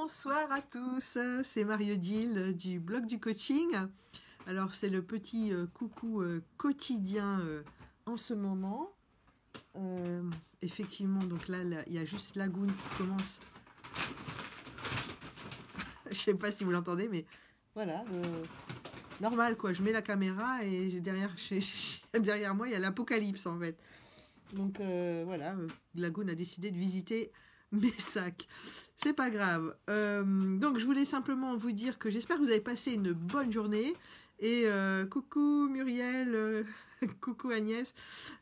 Bonsoir à tous, c'est Marie-Odile du blog du coaching. Alors c'est le petit coucou quotidien en ce moment. Effectivement, donc là il y a juste Lagoon qui commence. Je sais pas si vous l'entendez, mais voilà, normal quoi. Je mets la caméra et derrière moi il y a l'apocalypse en fait. Donc voilà, Lagoon a décidé de visiter mes sacs. C'est pas grave. Donc je voulais simplement vous dire que j'espère que vous avez passé une bonne journée. Et coucou Muriel, coucou Agnès,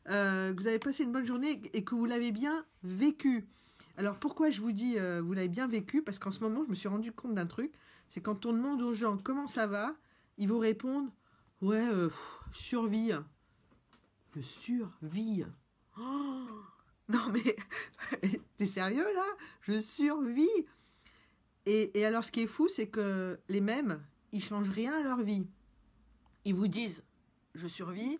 que vous avez passé une bonne journée et que vous l'avez bien vécu. Alors pourquoi je vous dis vous l'avez bien vécu? Parce qu'en ce moment je me suis rendu compte d'un truc. C'est quand on demande aux gens comment ça va, ils vous répondent ouais, survie. Je survis. Oh non mais, t'es sérieux là? Je survis. Et alors ce qui est fou, c'est que les mêmes, ils changent rien à leur vie. Ils vous disent, je survis,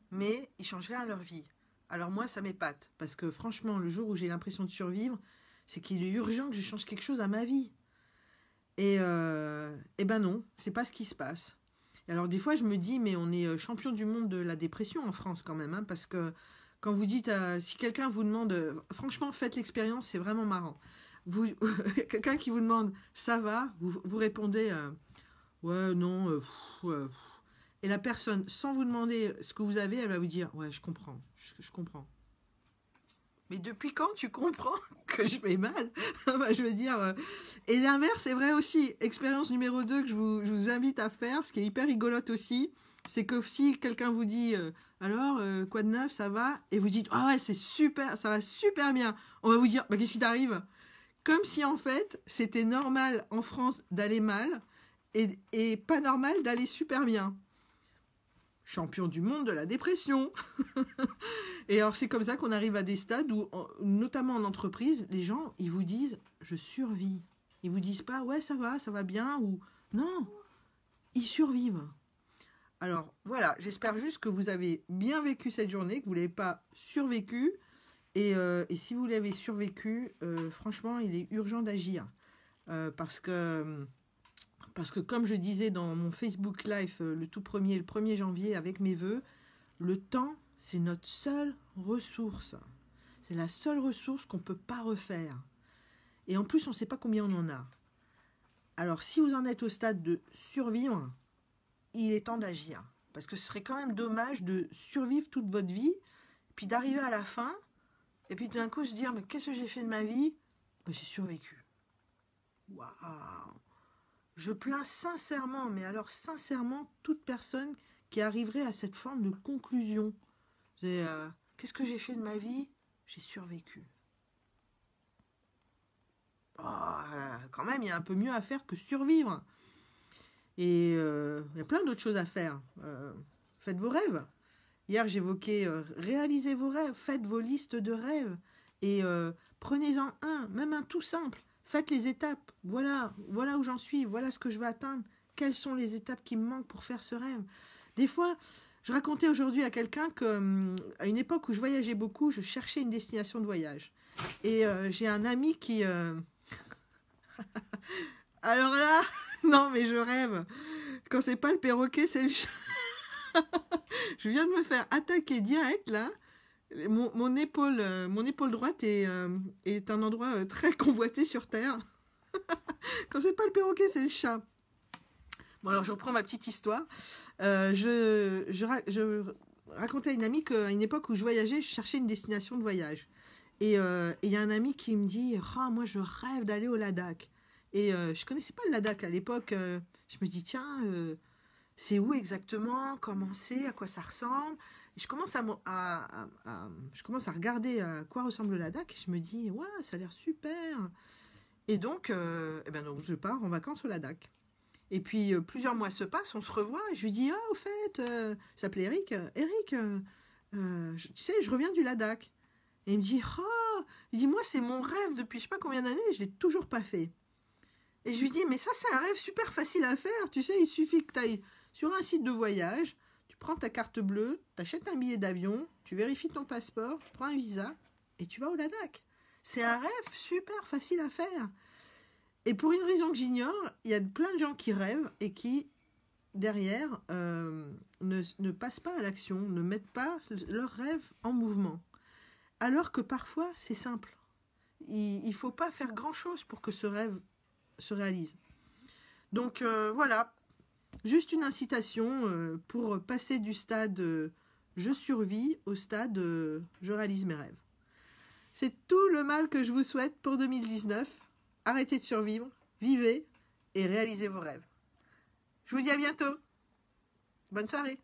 mais ils changent rien à leur vie. Alors moi, ça m'épate. Parce que franchement, le jour où j'ai l'impression de survivre, c'est qu'il est urgent que je change quelque chose à ma vie. Et ben non, c'est pas ce qui se passe. Et alors des fois, je me dis, mais on est champion du monde de la dépression en France quand même, hein, parce que quand vous dites, si quelqu'un vous demande, franchement, faites l'expérience, c'est vraiment marrant. Quelqu'un qui vous demande, ça va, vous répondez, ouais, non, et la personne, sans vous demander ce que vous avez, elle va vous dire, ouais, je comprends, je comprends. Mais depuis quand tu comprends que je vais mal? Je veux dire, et l'inverse est vrai aussi. Expérience numéro 2 que je vous invite à faire, ce qui est hyper rigolote aussi, c'est que si quelqu'un vous dit alors quoi de neuf, ça va, et vous dites ah ouais c'est super, ça va super bien, on va vous dire bah, qu'est-ce qui t'arrive? Comme si en fait c'était normal en France d'aller mal et pas normal d'aller super bien. Champion du monde de la dépression. Et alors c'est comme ça qu'on arrive à des stades où, notamment en entreprise, les gens ils vous disent je survis. Ils vous disent pas ouais ça va bien ou non, ils survivent. Alors voilà, j'espère juste que vous avez bien vécu cette journée, que vous ne l'avez pas survécu. Et si vous l'avez survécu, franchement, il est urgent d'agir. Parce que comme je disais dans mon Facebook Live, le 1er janvier, avec mes vœux, le temps, c'est notre seule ressource. C'est la seule ressource qu'on ne peut pas refaire. Et en plus, on ne sait pas combien on en a. Alors, si vous en êtes au stade de survivre, il est temps d'agir. Parce que ce serait quand même dommage de survivre toute votre vie, puis d'arriver à la fin, et puis d'un coup se dire, mais qu'est-ce que j'ai fait de ma vie? Ben, j'ai survécu. Waouh! Je plains sincèrement, mais alors sincèrement, toute personne qui arriverait à cette forme de conclusion. C'est, qu'est-ce que j'ai fait de ma vie? J'ai survécu. Oh, quand même, il y a un peu mieux à faire que survivre. Et il y a plein d'autres choses à faire. Faites vos rêves. Hier, j'évoquais réalisez vos rêves. Faites vos listes de rêves. Et prenez-en un, même un tout simple. Faites les étapes. Voilà où j'en suis. Voilà ce que je veux atteindre. Quelles sont les étapes qui me manquent pour faire ce rêve? Des fois, je racontais aujourd'hui à quelqu'un qu'à une époque où je voyageais beaucoup, je cherchais une destination de voyage. Et j'ai un ami qui... Alors là... Non, mais je rêve. Quand c'est pas le perroquet, c'est le chat. Je viens de me faire attaquer direct, là. Mon épaule droite est un endroit très convoité sur Terre. Quand c'est pas le perroquet, c'est le chat. Bon, alors, je reprends ma petite histoire. Je racontais à une amie qu'à une époque où je voyageais, je cherchais une destination de voyage. Et il y a un ami qui me dit « Ah, moi, je rêve d'aller au Ladakh. » Et je connaissais pas le Ladakh à l'époque. Je me dis, tiens, c'est où exactement? Comment c'est? À quoi ça ressemble? Et je commence je commence à regarder à quoi ressemble le Ladakh. Et je me dis, ouais, ça a l'air super. Et donc, donc, je pars en vacances au Ladakh. Et puis, plusieurs mois se passent, on se revoit. Et je lui dis, ah, au fait, il s'appelait Eric. Eric, tu sais, je reviens du Ladakh. Et il me dit, oh, il dit, moi, c'est mon rêve depuis je sais pas combien d'années et je l'ai toujours pas fait. Et je lui dis, mais ça, c'est un rêve super facile à faire. Tu sais, il suffit que tu ailles sur un site de voyage, tu prends ta carte bleue, tu achètes un billet d'avion, tu vérifies ton passeport, tu prends un visa et tu vas au Ladakh. C'est un rêve super facile à faire. Et pour une raison que j'ignore, il y a plein de gens qui rêvent et qui, derrière, ne passent pas à l'action, ne mettent pas leurs rêves en mouvement. Alors que parfois, c'est simple. Il ne faut pas faire grand-chose pour que ce rêve se réalise. Donc voilà, juste une incitation pour passer du stade je survis au stade je réalise mes rêves. C'est tout le mal que je vous souhaite pour 2019. Arrêtez de survivre, vivez et réalisez vos rêves. Je vous dis à bientôt. Bonne soirée.